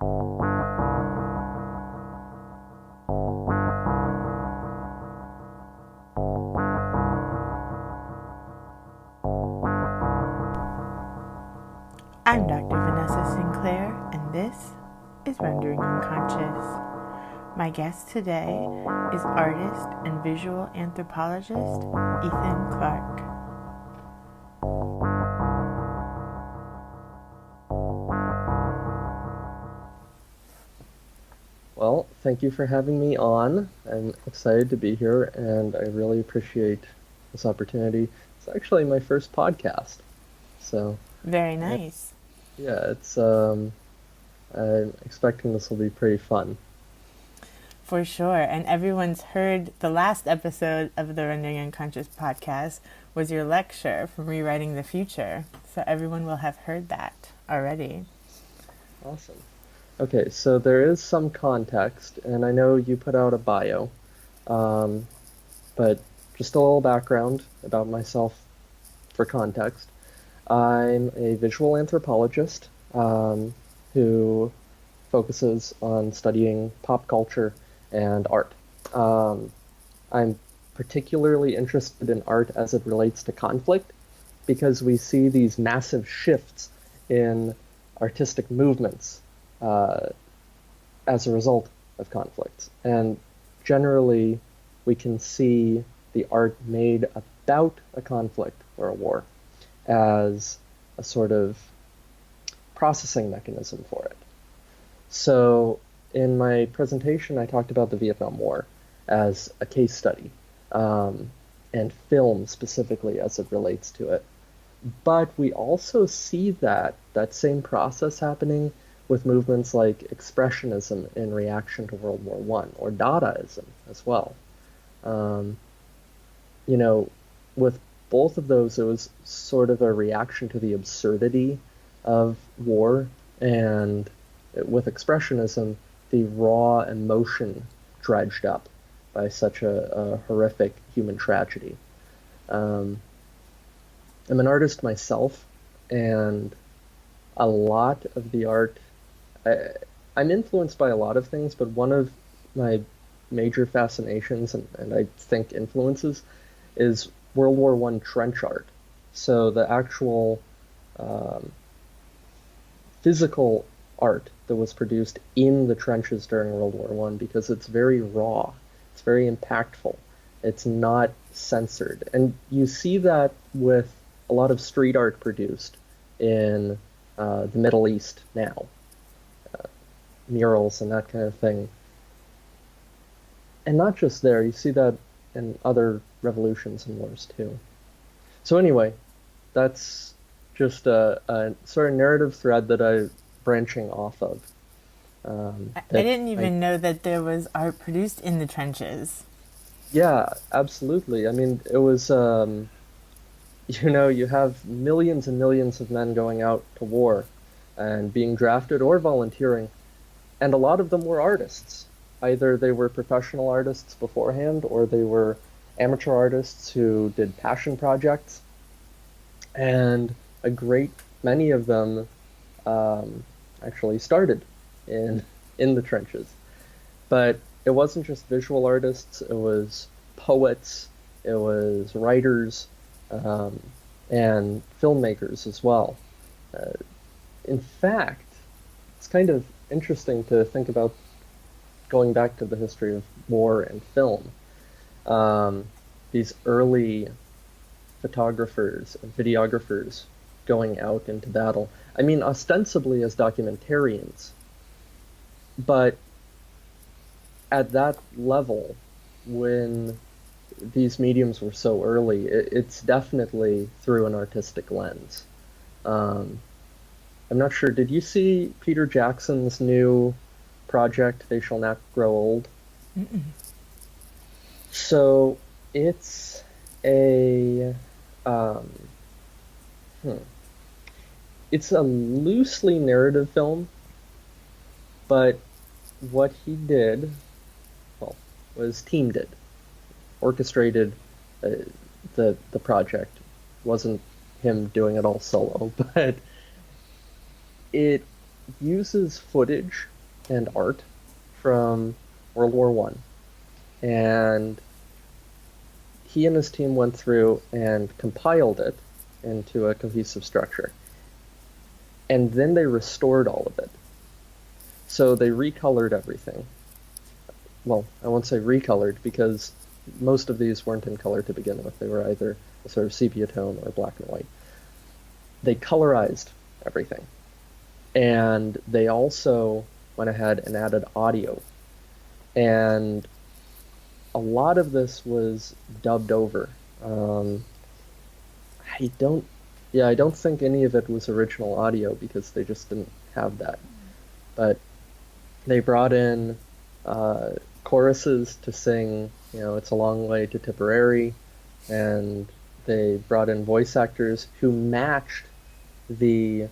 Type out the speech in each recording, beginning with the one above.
I'm Dr. Vanessa Sinclair, and this is Rendering Unconscious. My guest today is artist and visual anthropologist Ethan Clarke. Well, thank you for having me on. I'm excited to be here, and I really appreciate this opportunity. It's actually my first podcast, so Very nice. yeah, I'm expecting this will be pretty fun. For sure. And everyone's heard the last episode of the Rendering Unconscious podcast was your lecture from Rewriting the Future. So everyone will have heard that already. Awesome. Okay, so there is some context, and I know you put out a bio, but just a little background about myself for context. I'm a visual anthropologist who focuses on studying pop culture and art. I'm particularly interested in art as it relates to conflict because we see these massive shifts in artistic movements as a result of conflicts. And generally, we can see the art made about a conflict or a war as a sort of processing mechanism for it. So in my presentation, I talked about the Vietnam War as a case study, and film specifically as it relates to it. But we also see that same process happening with movements like Expressionism in reaction to World War I, or Dadaism as well. With both of those, it was sort of a reaction to the absurdity of war, and with Expressionism, the raw emotion dredged up by such a horrific human tragedy. I'm an artist myself, and a lot of the art, I'm influenced by a lot of things, but one of my major fascinations and I think influences is World War I trench art. So the actual physical art that was produced in the trenches during World War I, because it's very raw, it's very impactful, it's not censored. And you see that with a lot of street art produced in the Middle East now, murals and that kind of thing. And not just there, you see that in other revolutions and wars too. So anyway, that's just a sort of narrative thread that I'm branching off of. I didn't even know that there was art produced in the trenches. Yeah, absolutely. I mean, it was, you have millions and millions of men going out to war and being drafted or volunteering, and a lot of them were artists. Either they were professional artists beforehand, or they were amateur artists who did passion projects. And a great many of them actually started in the trenches. But it wasn't just visual artists, it was poets, it was writers, and filmmakers as well. In fact, it's kind of interesting to think about going back to the history of war and film. These early photographers and videographers going out into battle. I mean, ostensibly as documentarians, but at that level, when these mediums were so early, it's definitely through an artistic lens. I'm not sure, did you see Peter Jackson's new project, They Shall Not Grow Old? Mm-mm. So it's a it's a loosely narrative film, but what he did, well, was team did, orchestrated the project. Wasn't him doing it all solo, but it uses footage and art from World War One, and he and his team went through and compiled it into a cohesive structure. And then they restored all of it. So they recolored everything. Well, I won't say recolored because most of these weren't in color to begin with. They were either a sort of sepia tone or black and white. They colorized everything. And they also went ahead and added audio. And a lot of this was dubbed over. I don't think any of it was original audio because they just didn't have that. But they brought in choruses to sing, It's a Long Way to Tipperary, and they brought in voice actors who matched the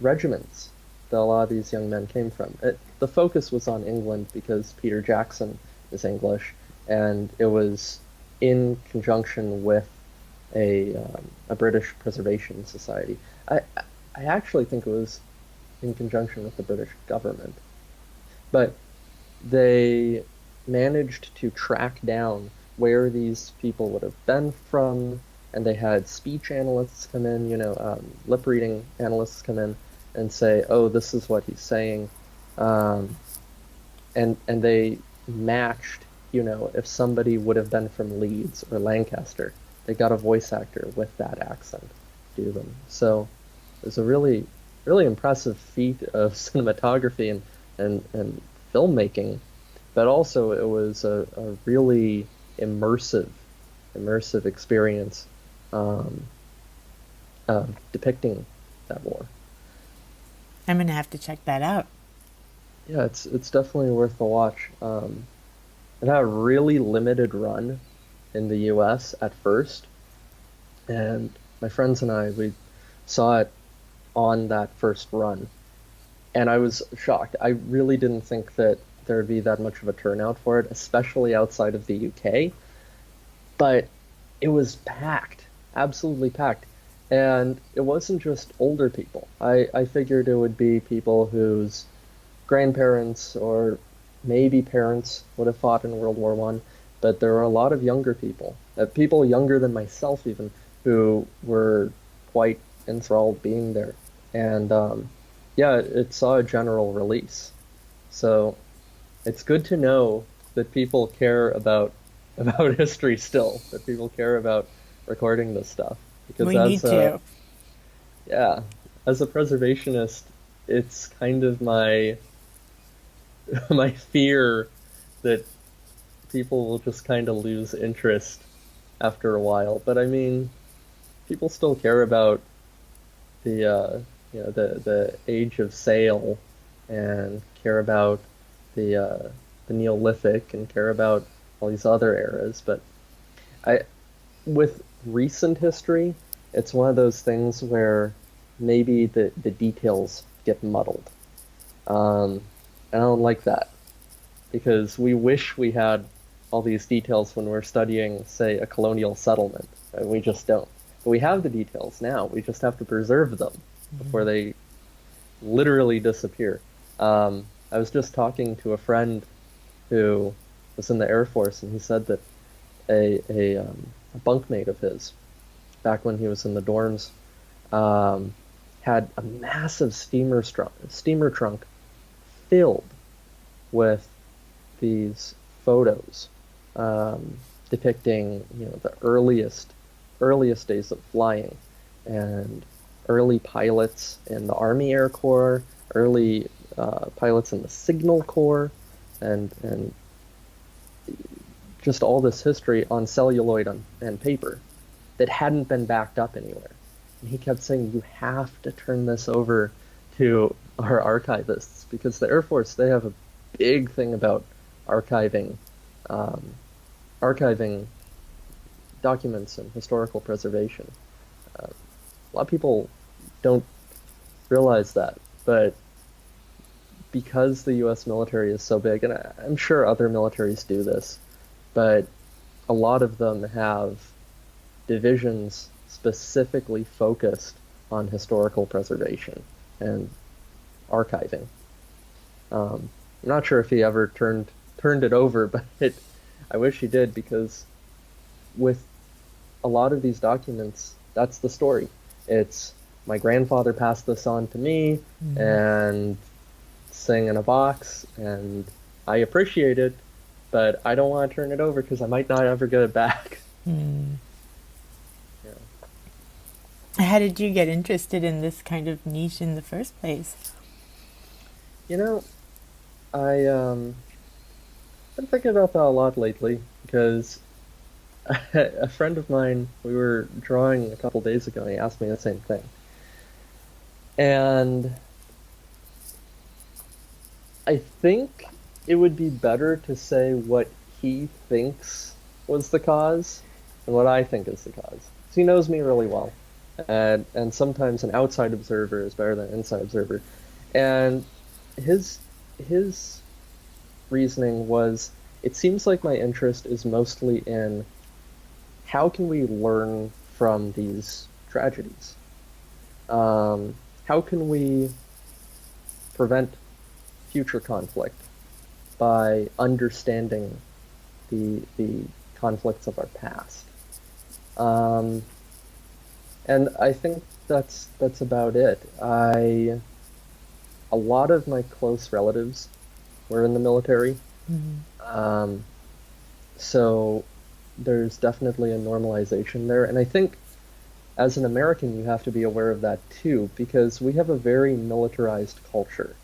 regiments that a lot of these young men came from. The focus was on England because Peter Jackson is English, and it was in conjunction with a British Preservation Society. I actually think it was in conjunction with the British government. But they managed to track down where these people would have been from, and they had speech analysts come in, lip reading analysts come in and say, oh, this is what he's saying. And they matched, if somebody would have been from Leeds or Lancaster, they got a voice actor with that accent to do them. So it was a really, really impressive feat of cinematography and filmmaking, but also it was a really immersive experience depicting that war. I'm gonna have to check that out. Yeah, it's definitely worth the watch. It had a really limited run in the US at first, and my friends and we saw it on that first run, and I was shocked. I really didn't think that there would be that much of a turnout for it, especially outside of the UK, but it was packed, absolutely packed. And it wasn't just older people. I figured it would be people whose grandparents or maybe parents would have fought in World War One, but there were a lot of younger people, people younger than myself even, who were quite enthralled being there. And it saw a general release. So it's good to know that people care about history still, that people care about recording this stuff. Because we need to. Yeah, as a preservationist, it's kind of my fear that people will just kind of lose interest after a while. But I mean, people still care about the age of sail, and care about the Neolithic, and care about all these other eras. But with recent history, it's one of those things where maybe the details get muddled. And I don't like that, because we wish we had all these details when we're studying, say, a colonial settlement, and we just don't. But we have the details now. We just have to preserve them before they literally disappear. I was just talking to a friend who was in the Air Force, and he said that a bunkmate of his, back when he was in the dorms, had a massive steamer trunk filled with these photos depicting the earliest days of flying, and early pilots in the Army Air Corps, early pilots in the Signal Corps, and just all this history on celluloid and paper that hadn't been backed up anywhere. And he kept saying, you have to turn this over to our archivists, because the Air Force, they have a big thing about archiving documents and historical preservation. A lot of people don't realize that, but because the U.S. military is so big, and I'm sure other militaries do this, but a lot of them have divisions specifically focused on historical preservation. and archiving. I'm not sure if he ever turned it over, but I wish he did, because with a lot of these documents, that's the story. It's my grandfather passed this on to me, and sing in a box, and I appreciate it, but I don't want to turn it over because I might not ever get it back. Yeah. How did you get interested in this kind of niche in the first place? You know, been thinking about that a lot lately, because a friend of mine, we were drawing a couple days ago, and he asked me the same thing. And I think it would be better to say what he thinks was the cause and what I think is the cause. 'Cause he knows me really well. And sometimes an outside observer is better than an inside observer. And his reasoning was, it seems like my interest is mostly in how can we learn from these tragedies? How can we prevent future conflict by understanding the conflicts of our past? And I think that's about it. A lot of my close relatives were in the military. So there's definitely a normalization there. And I think as an American, you have to be aware of that too, because we have a very militarized culture.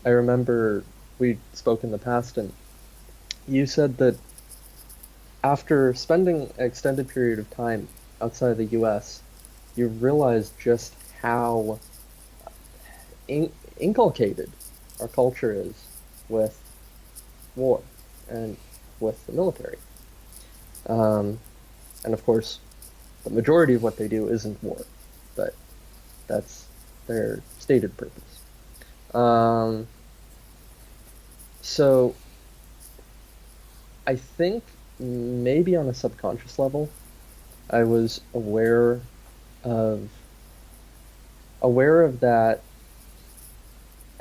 I remember we spoke in the past, and you said that after spending an extended period of time outside the US, you realize just how inculcated our culture is with war and with the military. And of course, the majority of what they do isn't war, but that's their stated purpose. So I think maybe on a subconscious level, I was aware of that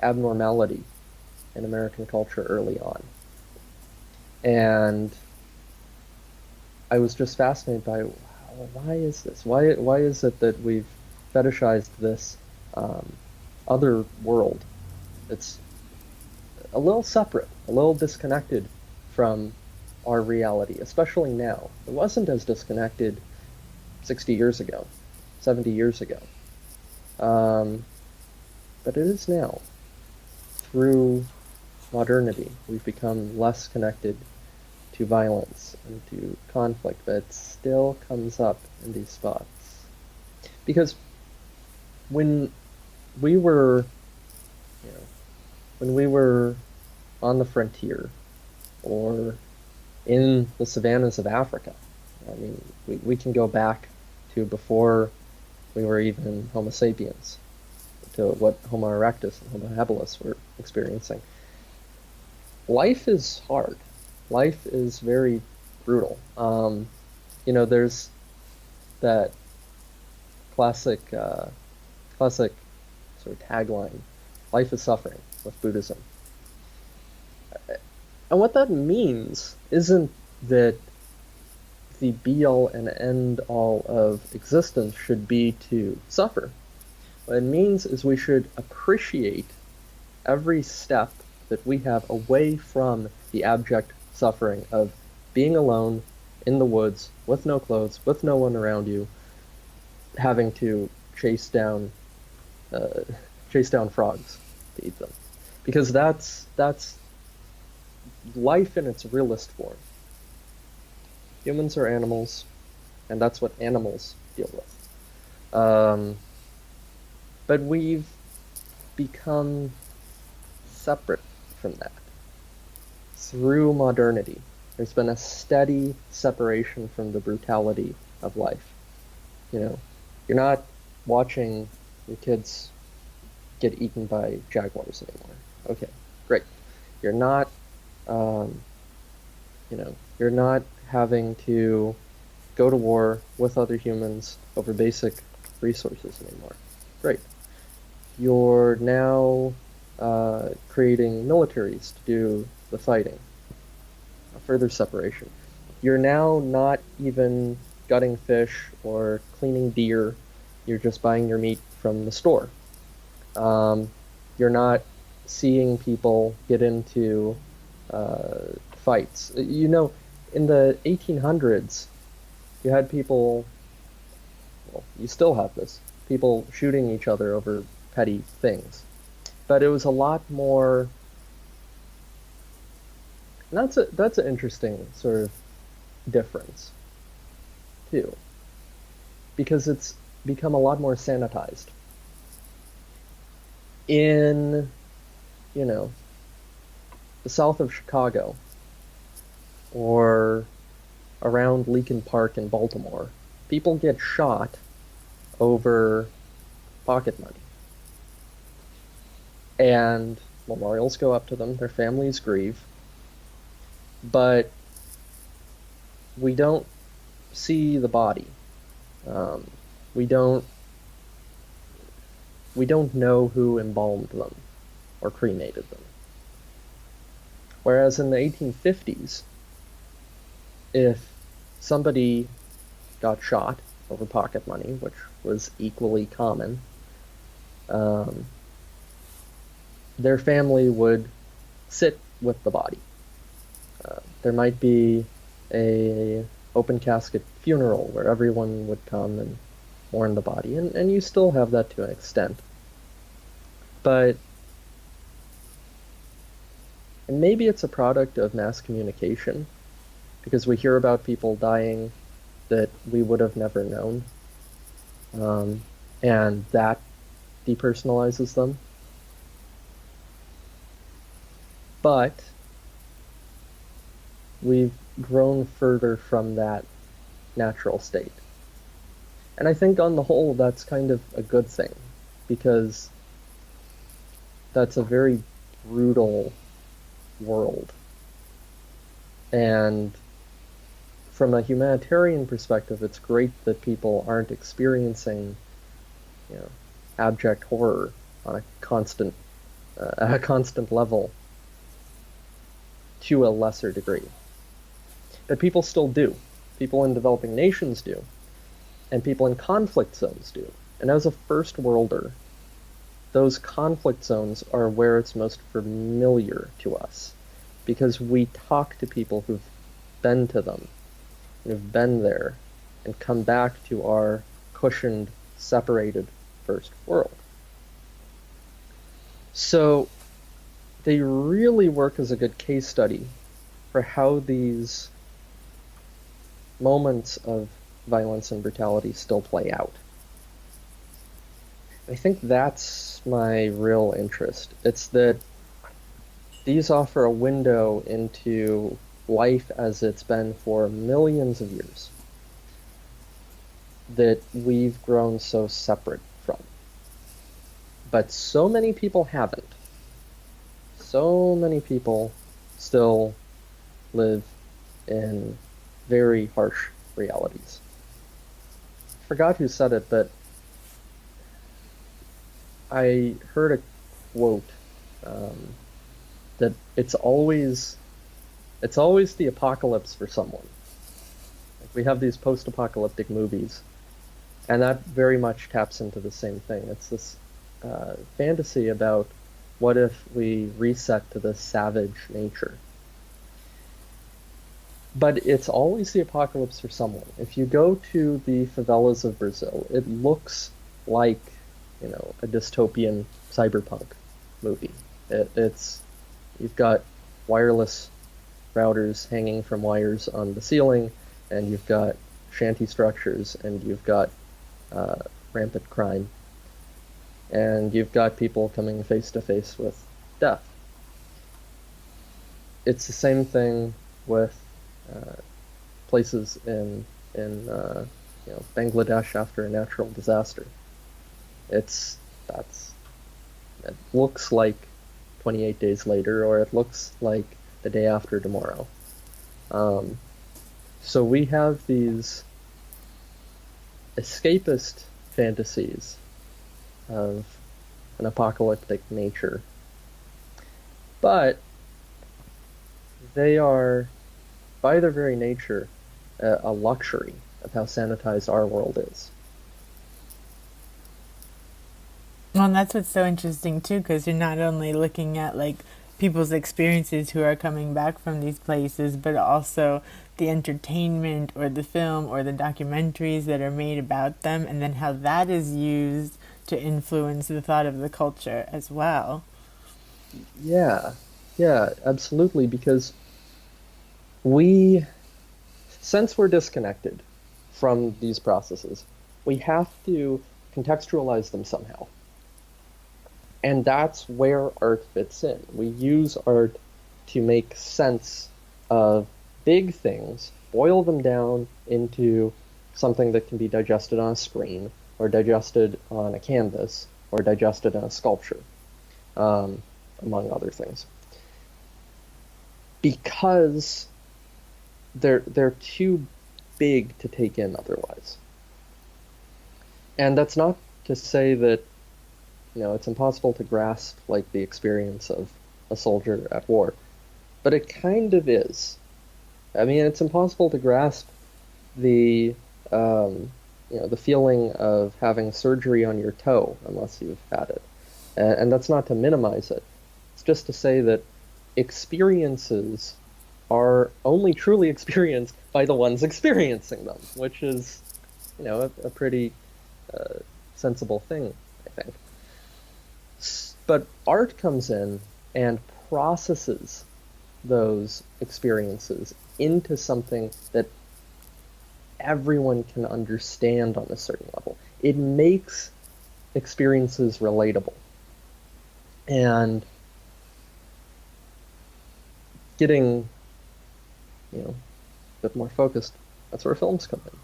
abnormality in American culture early on. And I was just fascinated by, why is this? Why is it that we've fetishized this other world? It's a little separate, a little disconnected from our reality, especially now. It wasn't as disconnected 60 years ago, 70 years ago. But it is now. Through modernity, we've become less connected to violence and to conflict, but it still comes up in these spots. Because when we were, when we were on the frontier or in the savannas of Africa, I mean, we can go back to before we were even Homo sapiens, to what Homo erectus and Homo habilis were experiencing. Life is hard. Life is very brutal. There's that classic sort of tagline, life is suffering, with Buddhism. And what that means isn't that the be-all and end-all of existence should be to suffer. What it means is we should appreciate every step that we have away from the abject suffering of being alone in the woods with no clothes, with no one around you, having to chase down frogs to eat them, because that's life in its realist form. Humans are animals, and that's what animals deal with. But we've become separate from that through modernity. There's been a steady separation from the brutality of life. You're not watching your kids get eaten by jaguars anymore. Okay, great. You're not, you're not having to go to war with other humans over basic resources anymore. Great. You're now creating militaries to do the fighting. A further separation. You're now not even gutting fish or cleaning deer. You're just buying your meat from the store. You're not seeing people get into fights. You know, in the 1800s, you had people, well, you still have this, people shooting each other over petty things. But it was a lot more, and that's an interesting sort of difference, too, because it's become a lot more sanitized. In, you know, the south of Chicago, or around Lincoln Park in Baltimore, people get shot over pocket money. And memorials go up to them, their families grieve, but we don't see the body. We don't know who embalmed them or cremated them. Whereas in the 1850s, if somebody got shot over pocket money, which was equally common, their family would sit with the body. There might be a open casket funeral where everyone would come and mourn the body, and you still have that to an extent. But maybe it's a product of mass communication, because we hear about people dying that we would have never known, and that depersonalizes them. But we've grown further from that natural state. And I think on the whole, that's kind of a good thing, because that's a very brutal world. And from a humanitarian perspective, it's great that people aren't experiencing, you know, abject horror on a constant level to a lesser degree. But people still do. People in developing nations do. And people in conflict zones do. And as a first worlder, those conflict zones are where it's most familiar to us, because we talk to people who've been to them, who've been there, and come back to our cushioned, separated first world. So they really work as a good case study for how these moments of violence and brutality still play out. I think that's my real interest. It's that these offer a window into life as it's been for millions of years, that we've grown so separate from. But so many people haven't. So many people still live in very harsh realities. I forgot who said it, but I heard a quote that it's always the apocalypse for someone. Like, we have these post-apocalyptic movies, and that very much taps into the same thing. It's this fantasy about what if we reset to this savage nature. But it's always the apocalypse for someone. If you go to the favelas of Brazil, it looks like, you know, a dystopian cyberpunk movie. It's you've got wireless routers hanging from wires on the ceiling, and you've got shanty structures, and you've got rampant crime, and you've got people coming face to face with death. It's the same thing with places in Bangladesh after a natural disaster. It looks like 28 days later, or it looks like the day after tomorrow. So we have these escapist fantasies of an apocalyptic nature. But they are, by their very nature, a luxury of how sanitized our world is. Well, and that's what's so interesting too, because you're not only looking at like people's experiences who are coming back from these places, but also the entertainment or the film or the documentaries that are made about them, and then how that is used to influence the thought of the culture as well. Yeah, yeah, absolutely. Because we, since we're disconnected from these processes, we have to contextualize them somehow. And that's where art fits in. We use art to make sense of big things, boil them down into something that can be digested on a screen, or digested on a canvas, or digested in a sculpture, among other things. Because they're too big to take in otherwise. And that's not to say that it's impossible to grasp like the experience of a soldier at war, but it kind of is. I mean, it's impossible to grasp the the feeling of having surgery on your toe unless you've had it, and that's not to minimize it. It's just to say that experiences are only truly experienced by the ones experiencing them, which is, a pretty sensible thing, I think. But art comes in and processes those experiences into something that everyone can understand on a certain level. It makes experiences relatable. And getting, a bit more focused, that's where films come in.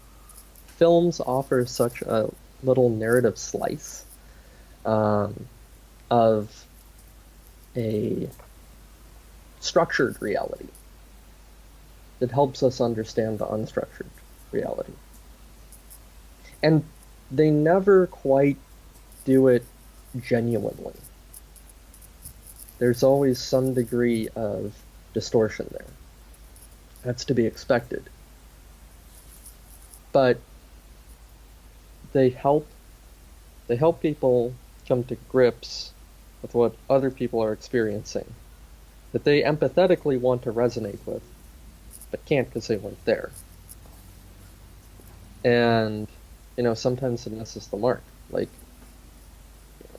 Films offer such a little narrative slice of a structured reality that helps us understand the unstructured reality. And they never quite do it genuinely. There's always some degree of distortion there. That's to be expected. But they help people come to grips with what other people are experiencing that they empathetically want to resonate with, but can't because they weren't there. And, sometimes it misses the mark. Like,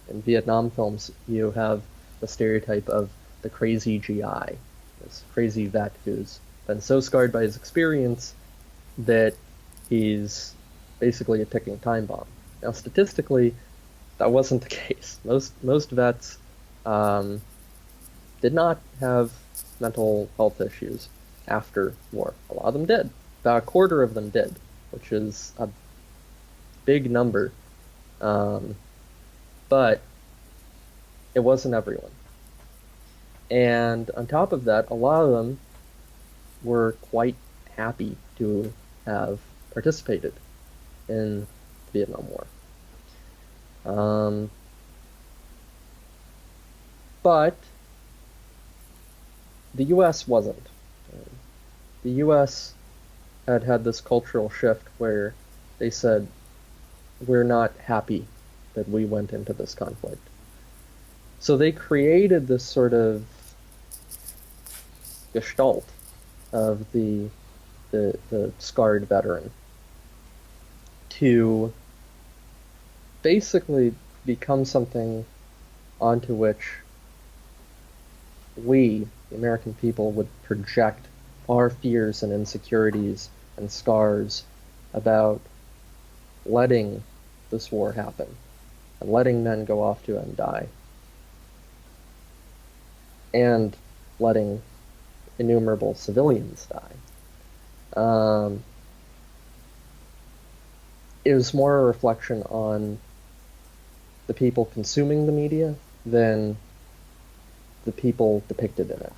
in Vietnam films, you have the stereotype of the crazy GI, this crazy vet who's been so scarred by his experience that he's basically a ticking time bomb. Now, statistically, that wasn't the case. Most vets did not have mental health issues after war. A lot of them did. About a quarter of them did, which is a big number. But it wasn't everyone. And on top of that, a lot of them were quite happy to have participated in the Vietnam War. But the U.S. wasn't. The U.S. had this cultural shift where they said, we're not happy that we went into this conflict. So they created this sort of gestalt of the scarred veteran to basically become something onto which we, the American people, would project our fears and insecurities and scars about letting this war happen and letting men go off to and die and letting innumerable civilians die. It was more a reflection on the people consuming the media than the people depicted in it.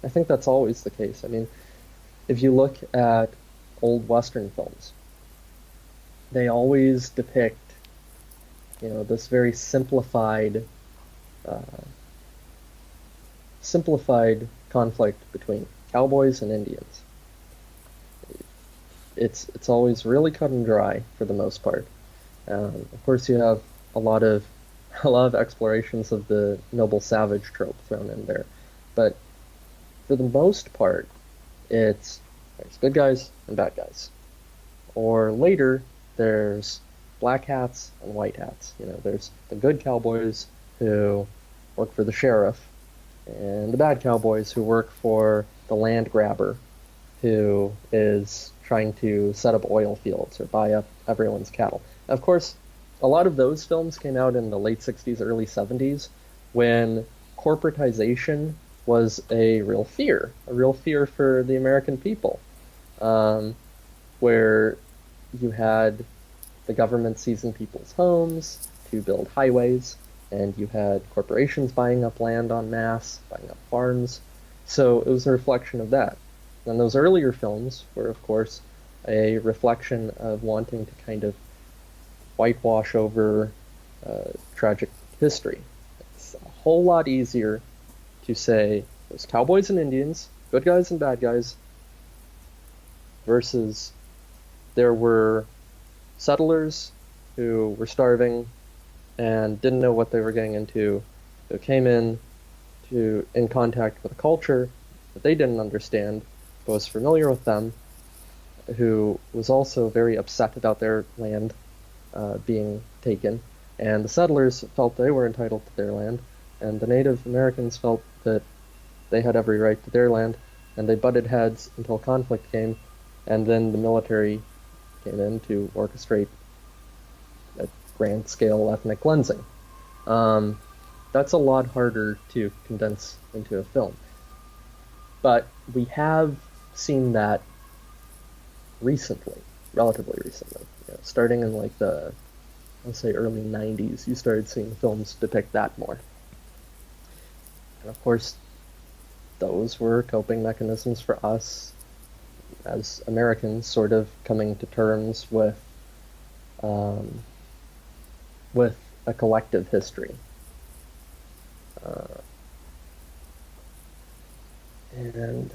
I think that's always the case. I mean, if you look at old Western films, they always depict, this very simplified conflict between cowboys and Indians. It's always really cut and dry for the most part. Of course, you have a lot of explorations of the noble savage trope thrown in there, but for the most part, there's good guys and bad guys. Or later, there's black hats and white hats. There's the good cowboys who work for the sheriff, and the bad cowboys who work for the land grabber who is trying to set up oil fields or buy up everyone's cattle. Of course, a lot of those films came out in the late 60s, early 70s, when corporatization was a real fear for the American people, where you had the government seizing people's homes to build highways, and you had corporations buying up land en masse, buying up farms. So it was a reflection of that. And those earlier films were, of course, a reflection of wanting to kind of whitewash over tragic history. It's a whole lot easier to say there's cowboys and Indians, good guys and bad guys, versus there were settlers who were starving and didn't know what they were getting into, who came in contact with a culture that they didn't understand, but was familiar with them, who was also very upset about their land being taken, and the settlers felt they were entitled to their land, and the Native Americans felt that they had every right to their land, and they butted heads until conflict came, and then the military came in to orchestrate a grand-scale ethnic cleansing. That's a lot harder to condense into a film. But we have seen that recently, relatively recently. Starting in like the, let's say, early 90s, you started seeing films depict that more. And of course, those were coping mechanisms for us as Americans, sort of coming to terms with a collective history. And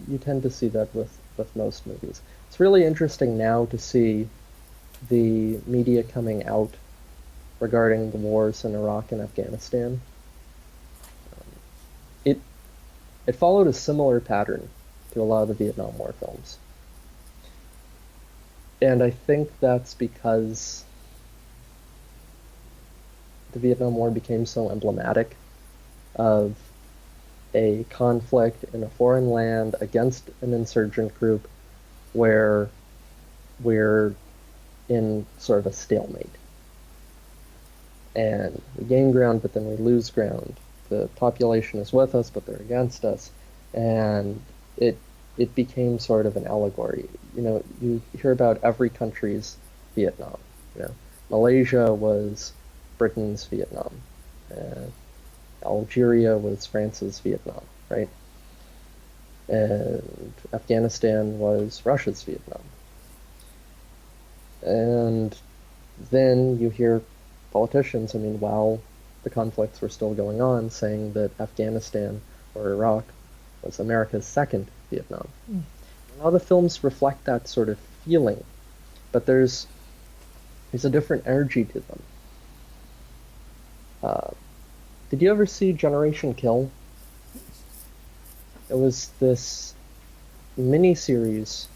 you tend to see that with most movies. It's really interesting now to see the media coming out regarding the wars in Iraq and Afghanistan. It followed a similar pattern to a lot of the Vietnam War films. And I think that's because the Vietnam War became so emblematic of a conflict in a foreign land against an insurgent group where we're in sort of a stalemate. And we gain ground, but then we lose ground. The population is with us, but they're against us. And it became sort of an allegory. You hear about every country's Vietnam. Malaysia was Britain's Vietnam. Algeria was France's Vietnam, right? And Afghanistan was Russia's Vietnam. And then you hear politicians, while the conflicts were still going on, saying that Afghanistan or Iraq was America's second Vietnam. A lot of films reflect that sort of feeling, but there's a different energy to them. Did you ever see Generation Kill? It was this miniseries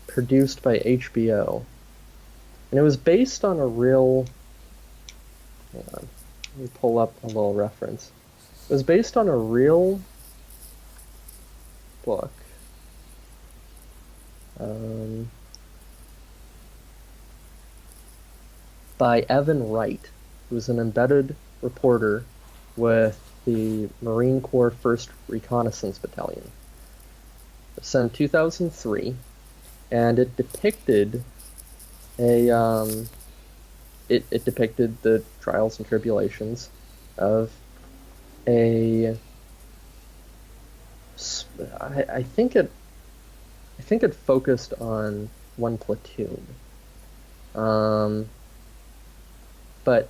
produced by HBO, and it was based on a real... Hang on, let me pull up a little reference. It was based on a real book. By Evan Wright, who was an embedded reporter with the Marine Corps 1st Reconnaissance Battalion. It was in 2003, and it depicted it depicted the trials and tribulations of I think it focused on one platoon. Um, but,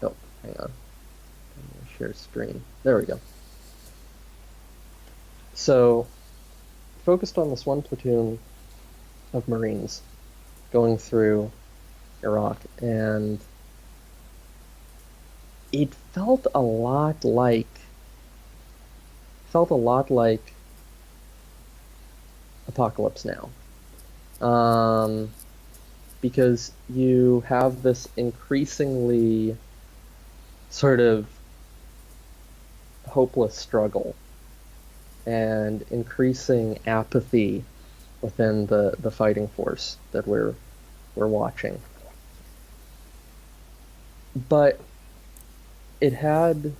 oh, hang on. Share screen. There we go. So, focused on this one platoon of Marines going through Iraq, and it felt a lot like Apocalypse Now. Because you have this increasingly sort of hopeless struggle and increasing apathy within the fighting force that we're watching. But it had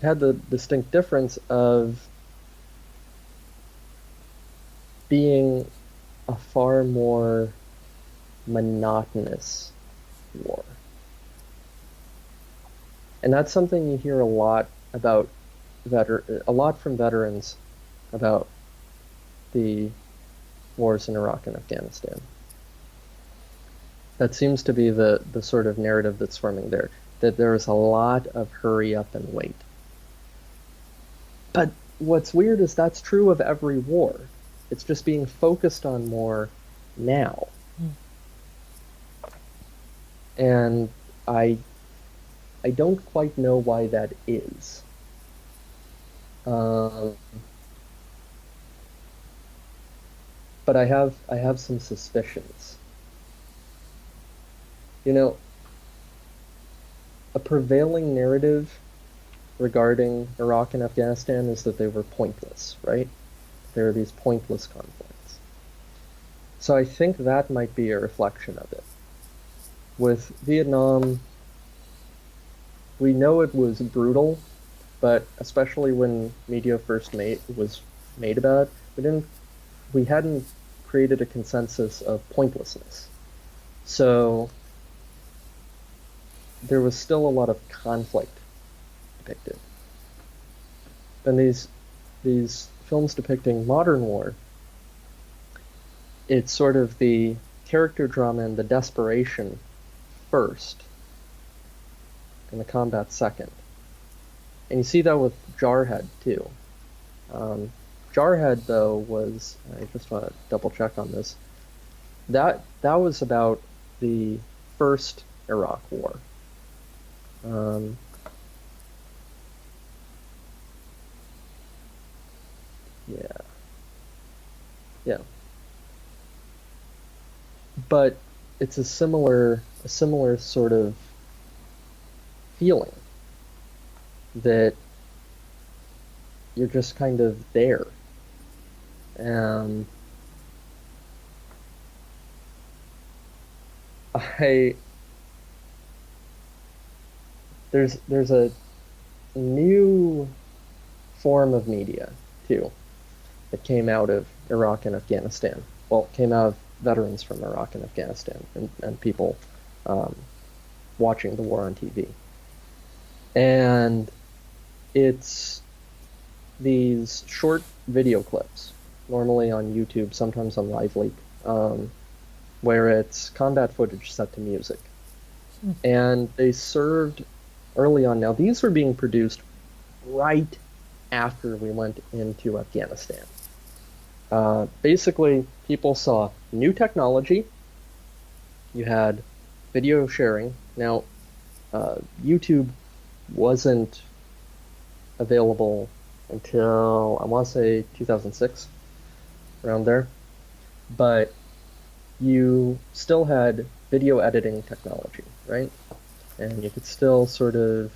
the distinct difference of being a far more monotonous war. And that's something you hear a lot about from veterans about the wars in Iraq and Afghanistan. That seems to be the sort of narrative that's forming there, that there is a lot of hurry up and wait. But what's weird is that's true of every war. It's just being focused on more now. And I don't quite know why that is. But I have some suspicions. You know, a prevailing narrative regarding Iraq and Afghanistan is that they were pointless, right? There are these pointless conflicts. So I think that might be a reflection of it. With Vietnam, we know it was brutal, but especially when media first was made about it, we hadn't created a consensus of pointlessness. So there was still a lot of conflict depicted. And these films depicting modern war, it's sort of the character drama and the desperation first, and the combat second. And you see that with Jarhead too. Jarhead though was, I just want to double check on this, that was about the first Iraq war. Yeah. But it's a similar sort of feeling that you're just kind of there. There's a new form of media too that came out of Iraq and Afghanistan. Well, it came out of veterans from Iraq and Afghanistan and people watching the war on TV. And it's these short video clips, normally on YouTube, sometimes on LiveLeak, where it's combat footage set to music. And they served early on. Now, these were being produced right after we went into Afghanistan. Basically, people saw new technology. You had video sharing. Now, YouTube wasn't available until, I want to say, 2006, around there. But you still had video editing technology, right? And you could still sort of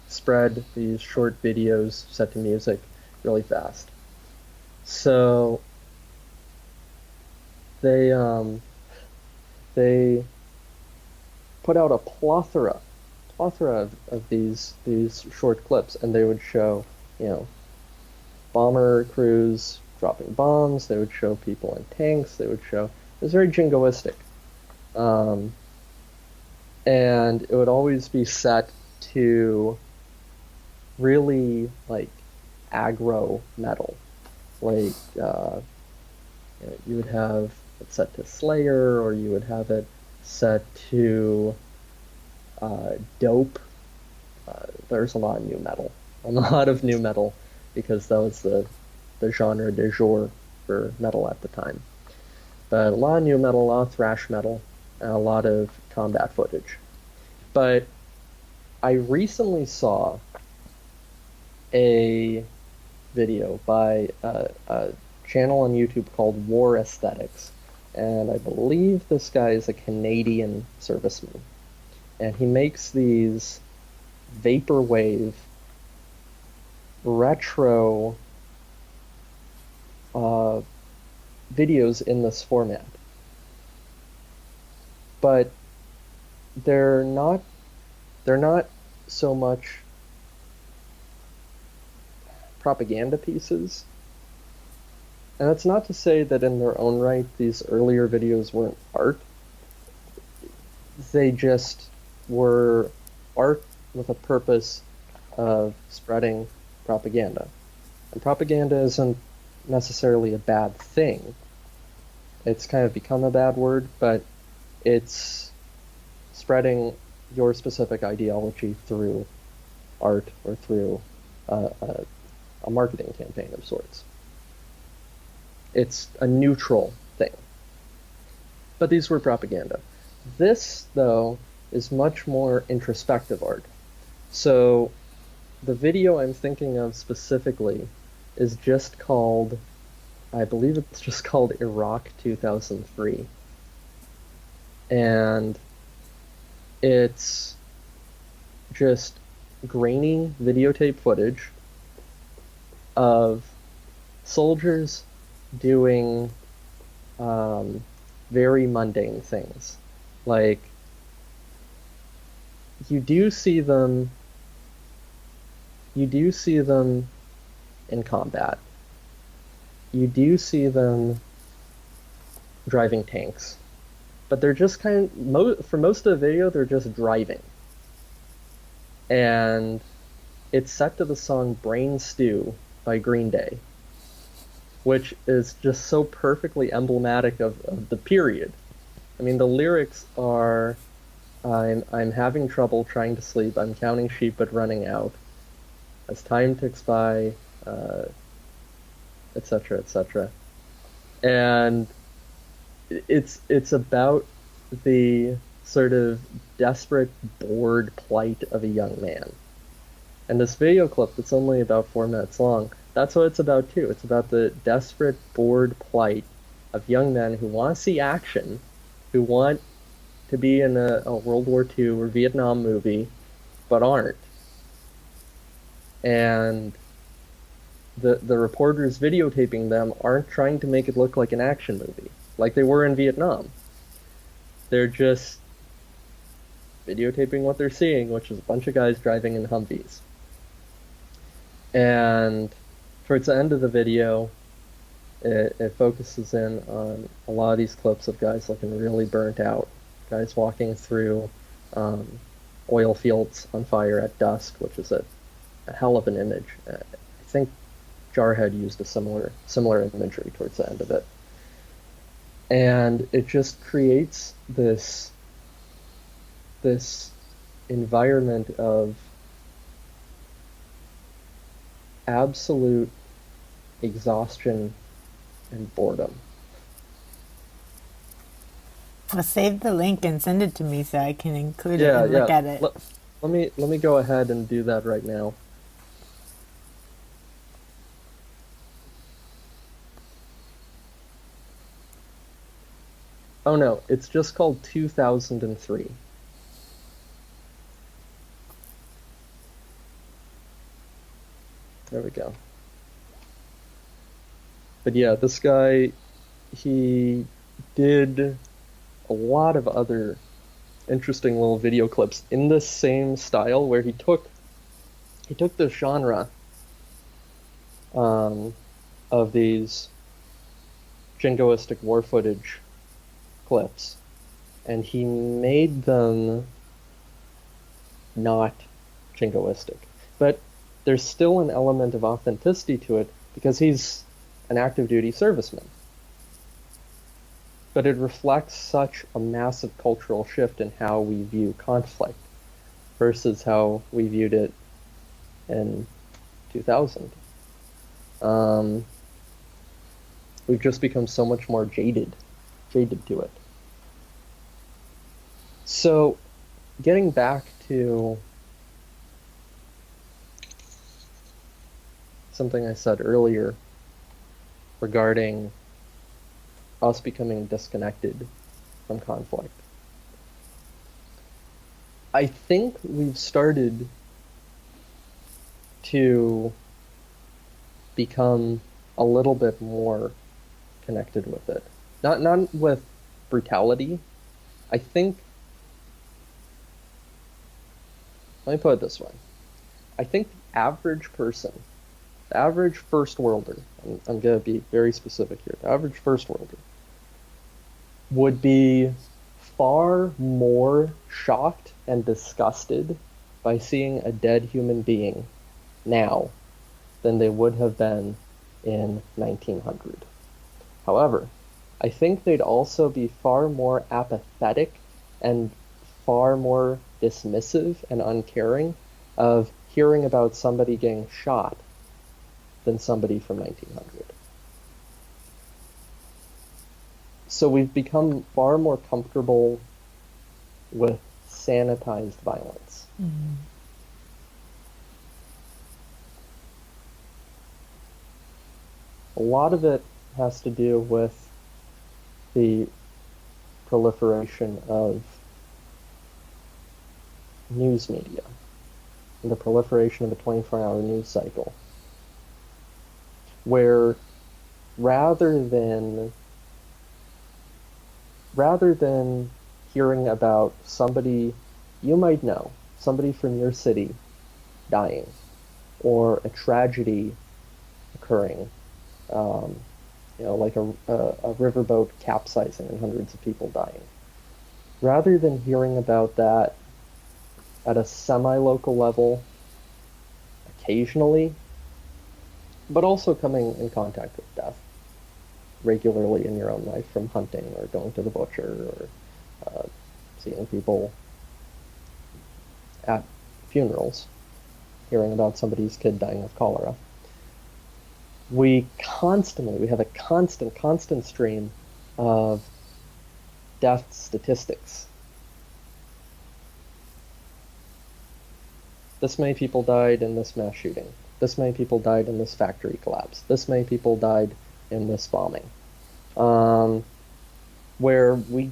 spread these short videos set to music really fast. So they put out a plethora of these short clips, and they would show, bomber crews dropping bombs. They would show people in tanks. They would show, it was very jingoistic, and it would always be set to really like aggro metal, like you would have it set to Slayer, or you would have it set to dope. There's a lot of new metal, because that was the genre du jour for metal at the time. But a lot of new metal, a lot of thrash metal, and a lot of combat footage. But I recently saw a video by a channel on YouTube called War Aesthetics, and I believe this guy is a Canadian serviceman, and he makes these vaporwave retro videos in this format, but they're not so much propaganda pieces. And that's not to say that in their own right these earlier videos weren't art. They just were art with a purpose of spreading propaganda. And propaganda isn't necessarily a bad thing. It's kind of become a bad word, but it's spreading your specific ideology through art or through a marketing campaign of sorts. It's a neutral thing. But these were propaganda. This, though, is much more introspective art. So the video I'm thinking of specifically is just called, I believe it's just called Iraq 2003. And it's just grainy videotape footage of soldiers doing very mundane things. Like, you do see them in combat. You do see them driving tanks. But they're just for most of the video, they're just driving. And it's set to the song Brain Stew by Green Day, which is just so perfectly emblematic of the period. I mean, the lyrics are, I'm having trouble trying to sleep, I'm counting sheep but running out, as time ticks by, etc., etc. And it's about the sort of desperate, bored plight of a young man. And this video clip that's only about 4 minutes long, that's what it's about too. It's about the desperate, bored plight of young men who want to see action, who want to be in a World War II or Vietnam movie, but aren't. And the reporters videotaping them aren't trying to make it look like an action movie, like they were in Vietnam. They're just videotaping what they're seeing, which is a bunch of guys driving in Humvees. And towards the end of the video, it focuses in on a lot of these clips of guys looking really burnt out, guys walking through oil fields on fire at dusk, which is a hell of an image. I think Jarhead used a similar imagery towards the end of it. And it just creates this environment of absolute exhaustion and boredom. Well, save the link and send it to me so I can include it and look at it. Let me go ahead and do that right now. Oh no, it's just called 2003. There we go. But yeah, this guy, he did a lot of other interesting little video clips in the same style, where he took the genre of these jingoistic war footage clips, and he made them not jingoistic. But there's still an element of authenticity to it because he's an active duty serviceman. but it reflects such a massive cultural shift in how we view conflict versus how we viewed it in 2000. We've just become so much more jaded to it. So, getting back to something I said earlier regarding us becoming disconnected from conflict. I think we've started to become a little bit more connected with it. Not with brutality. I think, let me put it this way. I think the average person, the average first worlder, I'm going to be very specific here, the average first worlder would be far more shocked and disgusted by seeing a dead human being now than they would have been in 1900. However, I think they'd also be far more apathetic and far more dismissive and uncaring of hearing about somebody getting shot than somebody from 1900. So we've become far more comfortable with sanitized violence. Mm-hmm. A lot of it has to do with the proliferation of news media and the proliferation of a 24-hour news cycle, where rather than hearing about somebody you might know, somebody from your city dying, or a tragedy occurring, like a riverboat capsizing and hundreds of people dying. Rather than hearing about that at a semi-local level, occasionally, but also coming in contact with death regularly in your own life from hunting or going to the butcher or seeing people at funerals, hearing about somebody's kid dying of cholera. We have a constant stream of death statistics. This many people died in this mass shooting. This many people died in this factory collapse. This many people died in this bombing. Where we,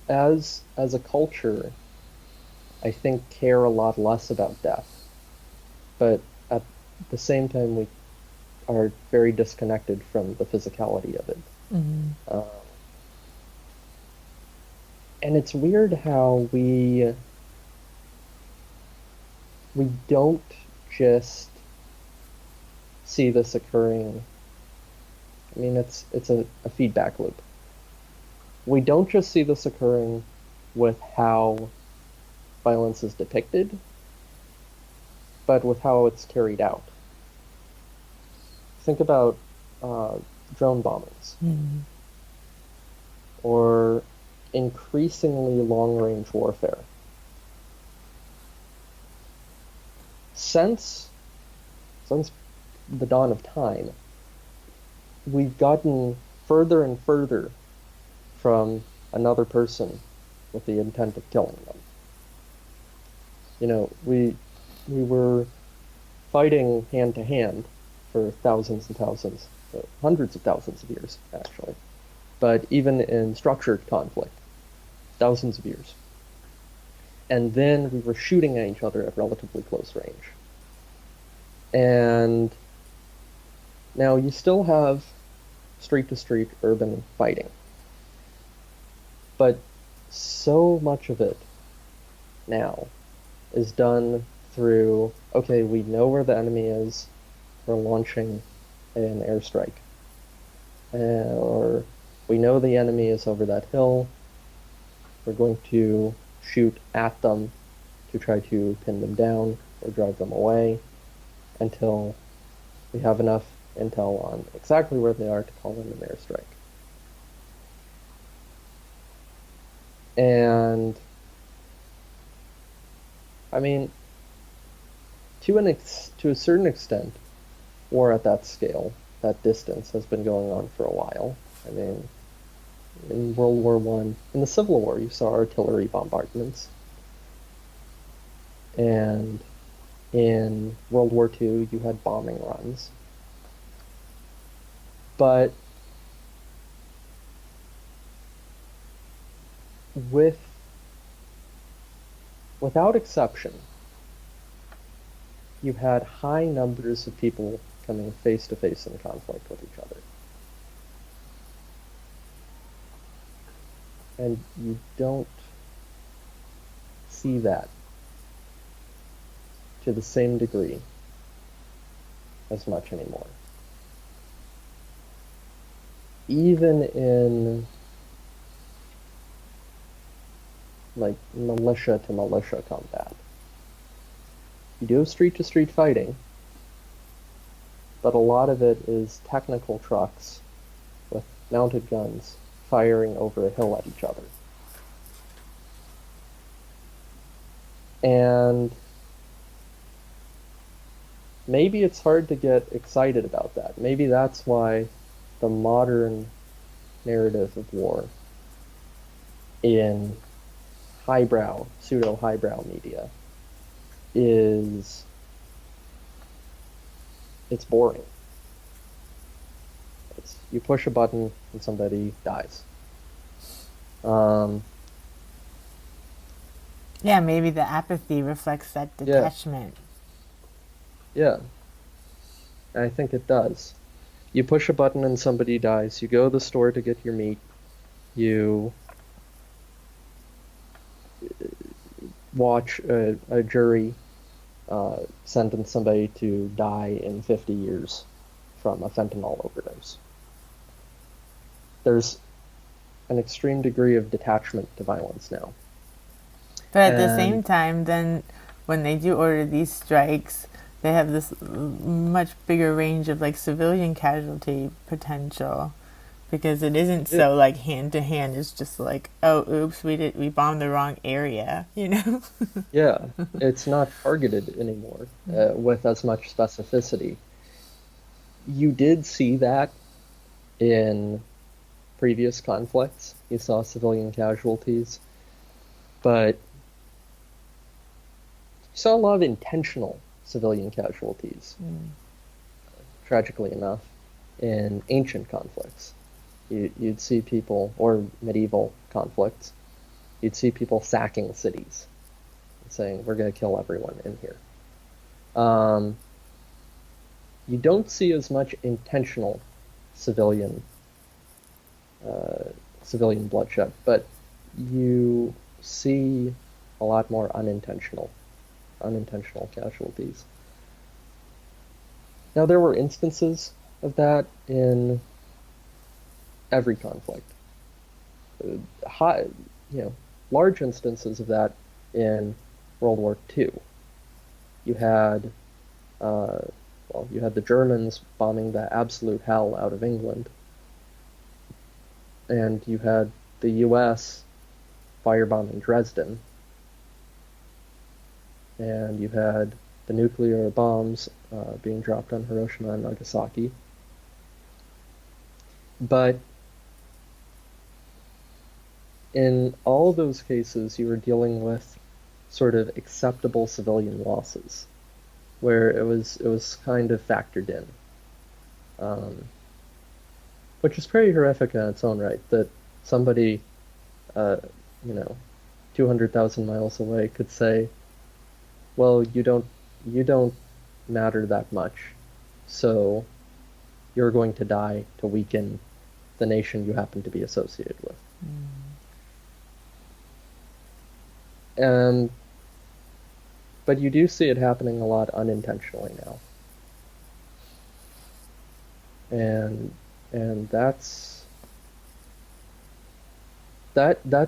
as a culture, I think care a lot less about death. But at the same time, we are very disconnected from the physicality of it. Mm-hmm. And it's weird how we don't just see this occurring. I mean, it's a feedback loop. We don't just see this occurring with how violence is depicted, but with how it's carried out. Think about drone bombings, Mm-hmm. or increasingly long-range warfare. Since the dawn of time, we've gotten further and further from another person with the intent of killing them. We were fighting hand to hand for thousands and thousands, hundreds of thousands of years, actually. But even in structured conflict, thousands of years. And then we were shooting at each other at relatively close range. And now you still have street-to-street urban fighting. But so much of it now is done through, okay, we know where the enemy is, we're launching an airstrike. Or we know the enemy is over that hill, we're going to shoot at them to try to pin them down or drive them away until we have enough intel on exactly where they are to call in an airstrike. And I mean, to a certain extent, war at that scale, that distance, has been going on for a while. I mean, in World War One, in the Civil War, you saw artillery bombardments, and in World War Two, you had bombing runs. But with without exception, you had high numbers of people coming face to face in conflict with each other. And you don't see that to the same degree as much anymore. Even in like militia to militia combat, you do have street to street fighting, but a lot of it is technical trucks with mounted guns firing over a hill at each other. And maybe it's hard to get excited about that. Maybe that's why the modern narrative of war in highbrow, pseudo-highbrow media it's boring. You push a button and somebody dies. Yeah, maybe the apathy reflects that detachment. Yeah. I think it does. You push a button and somebody dies. You go to the store to get your meat. You watch a jury sentence somebody to die in 50 years from a fentanyl overdose. There's an extreme degree of detachment to violence now. But at the same time, then when they do order these strikes, they have this much bigger range of like civilian casualty potential, because it isn't so like hand to hand. It's just like, oh, oops, we bombed the wrong area, you know? Yeah, it's not targeted anymore with as much specificity. You did see that in previous conflicts. You saw civilian casualties, but you saw a lot of intentional civilian casualties, tragically enough, in ancient conflicts. You'd see people, or medieval conflicts, you'd see people sacking cities and saying, we're going to kill everyone in here. You don't see as much intentional civilian bloodshed, but you see a lot more unintentional casualties. Now, there were instances of that in every conflict. Large instances of that in World War II. You had the Germans bombing the absolute hell out of England, and you had the U.S. firebombing Dresden, and you had the nuclear bombs being dropped on Hiroshima and Nagasaki. But in all those cases, you were dealing with sort of acceptable civilian losses, where it was kind of factored in, which is pretty horrific in its own right. That somebody, 200,000 miles away could say, "Well, you don't matter that much, so you're going to die to weaken the nation you happen to be associated with." But you do see it happening a lot unintentionally now, and that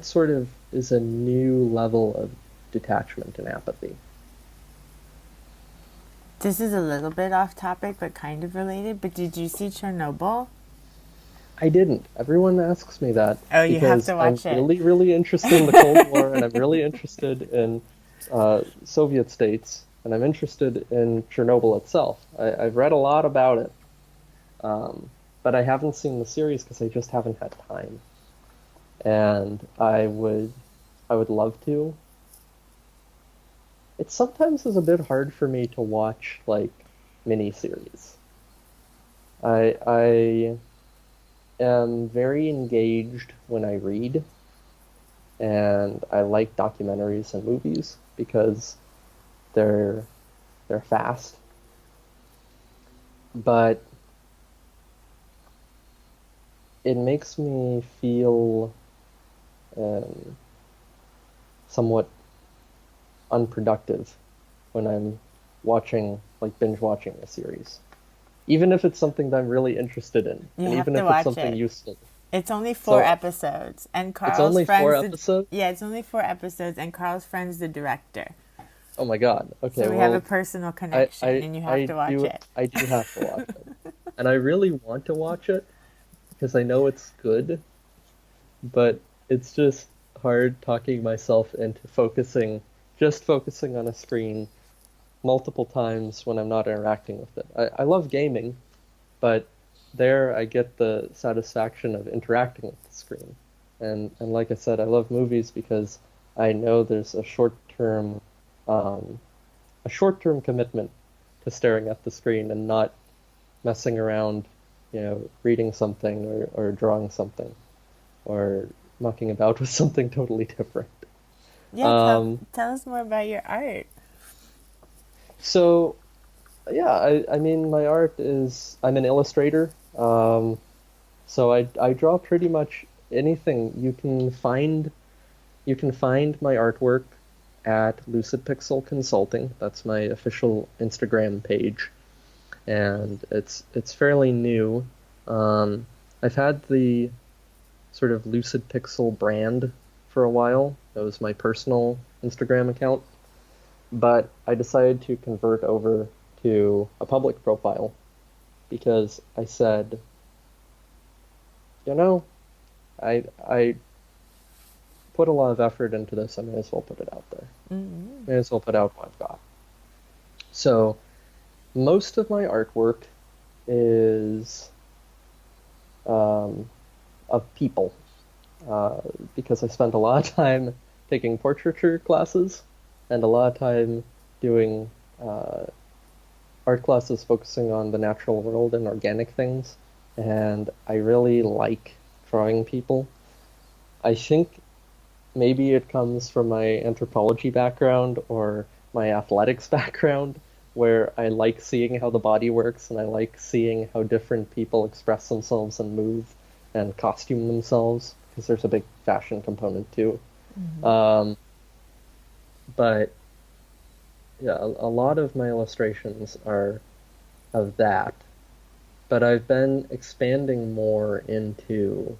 sort of is a new level of detachment and apathy. This is a little bit off topic, but kind of related. But did you see Chernobyl? I didn't. Everyone asks me that Oh, you have because to I'm watch it. really, really interested in the Cold War, and I'm really interested in Soviet states, and I'm interested in Chernobyl itself. I've read a lot about it, um, but I haven't seen the series because I just haven't had time. And I would love to. It sometimes is a bit hard for me to watch like miniseries. I am very engaged when I read, and I like documentaries and movies because they're they're fast, but it makes me feel um, somewhat unproductive when I'm watching, like binge watching a series, even if it's something that I'm really interested in, You and have even to if it's watch something it. useful. It's only four So episodes, and it's Carl's only four friend's episodes. yeah, it's only 4 episodes, and Carl's friend's the director. Oh my God. Okay, So we have a well, personal connection, and you have to watch it. I do have to watch it, and I really want to watch it because I know it's good, but it's just hard talking myself into focusing on a screen multiple times when I'm not interacting with it. I love gaming, but there I get the satisfaction of interacting with the screen. And like I said, I love movies because I know there's um, a short-term commitment to staring at the screen and not messing around, reading something or drawing something or mucking about with something totally different. Yeah, Um, tell us more about your art. so yeah, I mean, my art is I'm an illustrator. So I draw pretty much anything. You can find my artwork at Lucid Pixel Consulting. That's my official Instagram page, and it's fairly new. Um, I've had the sort of Lucid Pixel brand for a while. That was my personal Instagram account, but I decided to convert over to a public profile because I said, you know, I put a lot of effort into this. I may as well put it out there. Mm-hmm. May as well put out what I've got. So most of my artwork is um, of people because I spent a lot of time taking portraiture classes and a lot of time doing uh, art classes focusing on the natural world and organic things. And I really like drawing people. I think maybe it comes from my anthropology background or my athletics background, where I like seeing how the body works and I like seeing how different people express themselves and move and costume themselves, because there's a big fashion component too. Mm-hmm. Um, but yeah, a lot of my illustrations are of that, but I've been expanding more into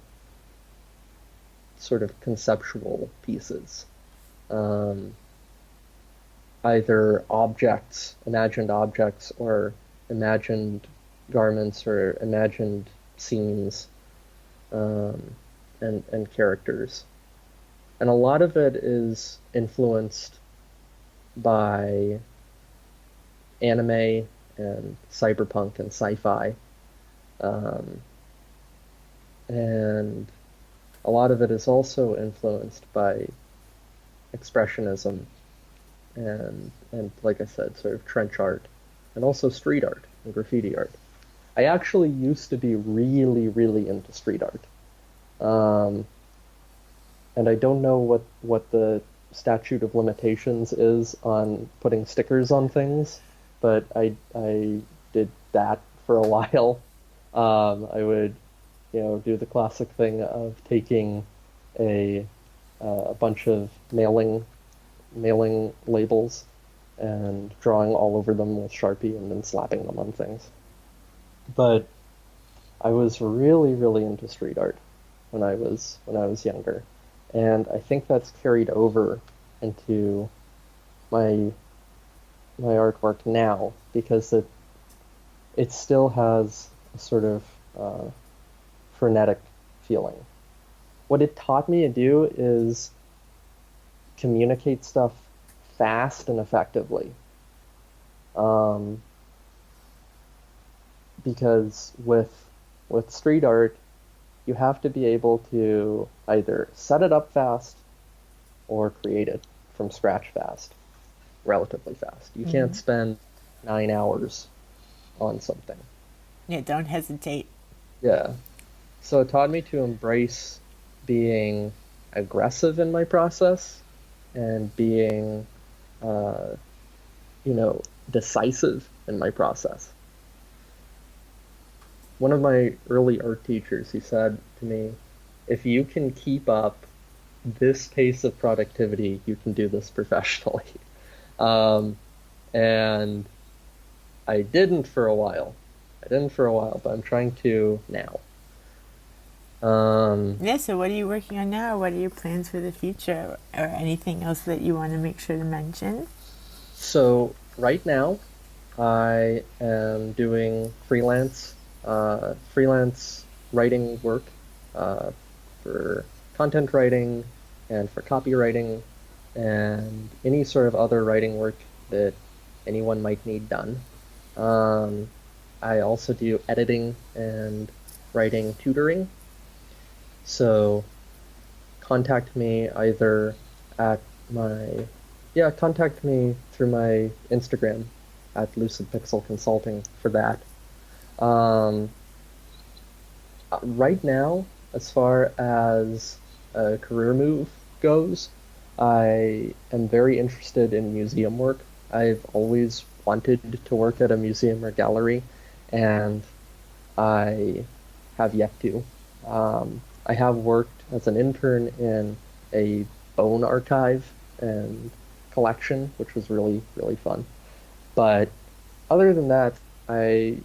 sort of conceptual pieces. Um, Either objects, imagined objects, or imagined garments, or imagined scenes, um, and characters. And a lot of it is influenced by anime and cyberpunk and sci-fi. Um, and a lot of it is also influenced by expressionism and like I said, sort of trench art, and also street art and graffiti art. I actually used to be really, really into street art, um, and I don't know what the statute of limitations is on putting stickers on things, but I did that for a while. I would, do the classic thing of taking a a bunch of mailing labels and drawing all over them with Sharpie and then slapping them on things. But I was really, really into street art when I was younger. And I think that's carried over into my my artwork now because it still has a sort of frenetic feeling. What it taught me to do is communicate stuff fast and effectively. Because with street art, you have to be able to either set it up fast or create it from scratch fast, relatively fast. You can't spend 9 hours on something. Yeah, don't hesitate. Yeah. So it taught me to embrace being aggressive in my process and being, decisive in my process. One of my early art teachers, he said to me, if you can keep up this pace of productivity, you can do this professionally. And I didn't for a while. But I'm trying to now. So what are you working on now? What are your plans for the future, or anything else that you want to make sure to mention? So right now, I am doing freelance writing work for content writing and for copywriting and any sort of other writing work that anyone might need done. I also do editing and writing tutoring. So contact me either contact me through my Instagram at Lucid Pixel Consulting for that. Right now, as far as a career move goes, I am very interested in museum work. I've always wanted to work at a museum or gallery, and I have yet to. I have worked as an intern in a bone archive and collection, which was really, really fun. But other than that, I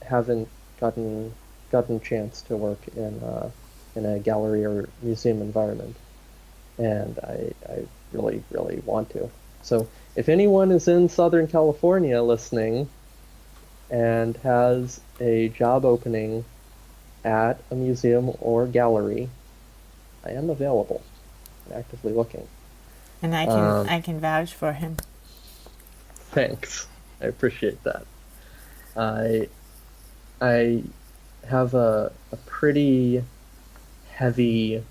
haven't gotten a chance to work in a gallery or museum environment, and I really, really want to. So if anyone is in Southern California listening and has a job opening at a museum or gallery, I am available and actively looking. And I can vouch for him. Thanks. I appreciate that. I have a pretty heavy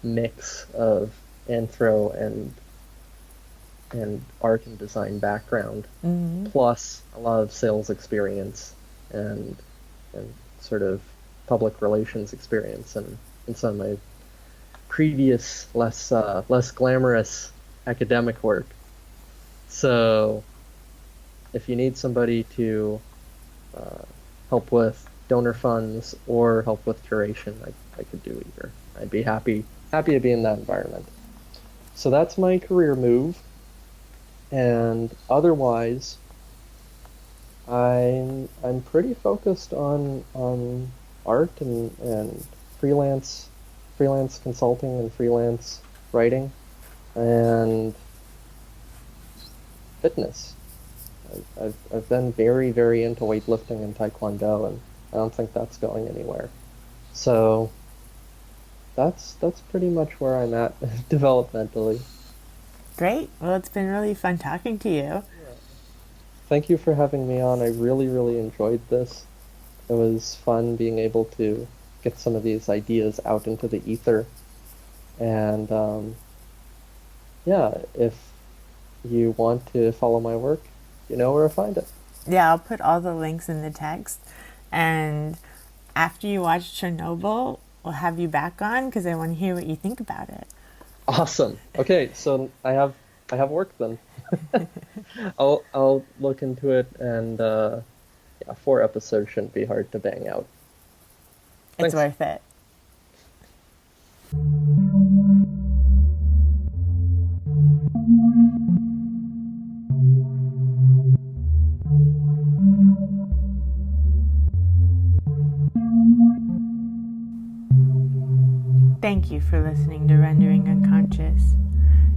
mix of anthro and art and design background, plus a lot of sales experience and sort of public relations experience and some of my previous less glamorous academic work. So if you need somebody to help with donor funds or help with curation, I could do either. I'd be happy to be in that environment. So that's my career move. And otherwise, I'm pretty focused on art and freelance consulting and freelance writing and fitness. I've been very, very into weightlifting and taekwondo, and I don't think that's going anywhere. So that's pretty much where I'm at developmentally. Great. Well, it's been really fun talking to you. Yeah. Thank you for having me on. I really, really enjoyed this. It was fun being able to get some of these ideas out into the ether. And if you want to follow my work, you know where to find it. Yeah, I'll put all the links in the text. And after you watch Chernobyl, we'll have you back on because I want to hear what you think about it. Awesome. Okay, so I have work then. I'll look into it, and 4 episodes shouldn't be hard to bang out. It's Thanks. worth it. Thank you for listening to Rendering Unconscious.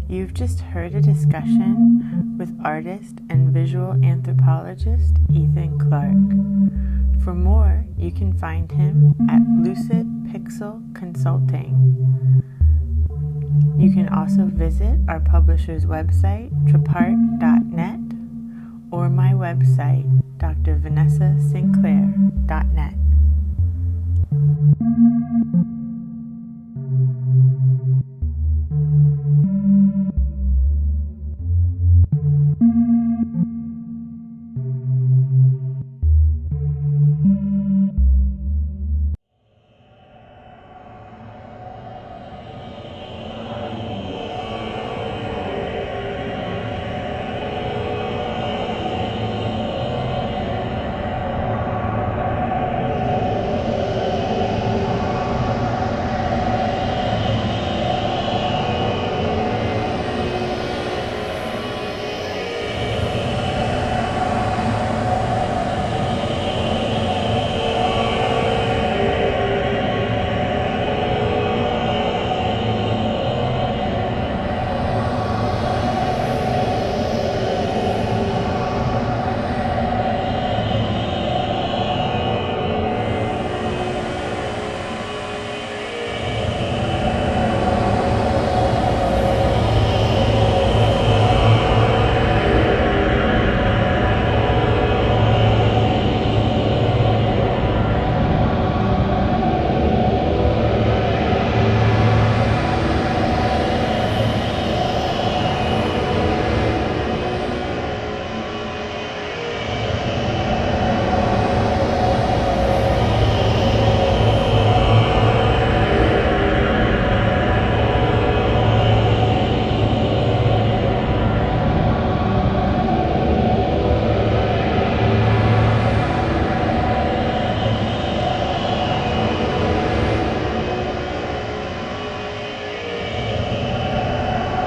You've just heard a discussion with artist and visual anthropologist Ethan Clarke. For more, you can find him at Lucid Pixel Consulting. You can also visit our publisher's website, trapart.net, or my website, drvanessasinclair.net.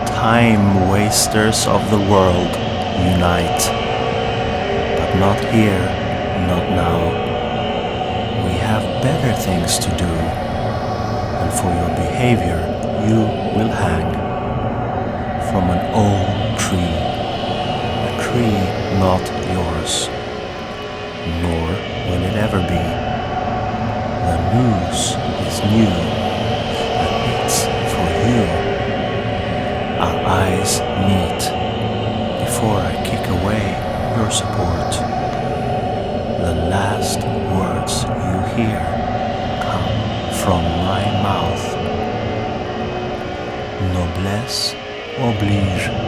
Time wasters of the world, unite. But not here, not now. We have better things to do, and for your behavior you will hang from an old tree, a tree not yours, nor will it ever be. The news is new, and it's for you. Our eyes meet before I kick away your support. The last words you hear come from my mouth. Noblesse oblige.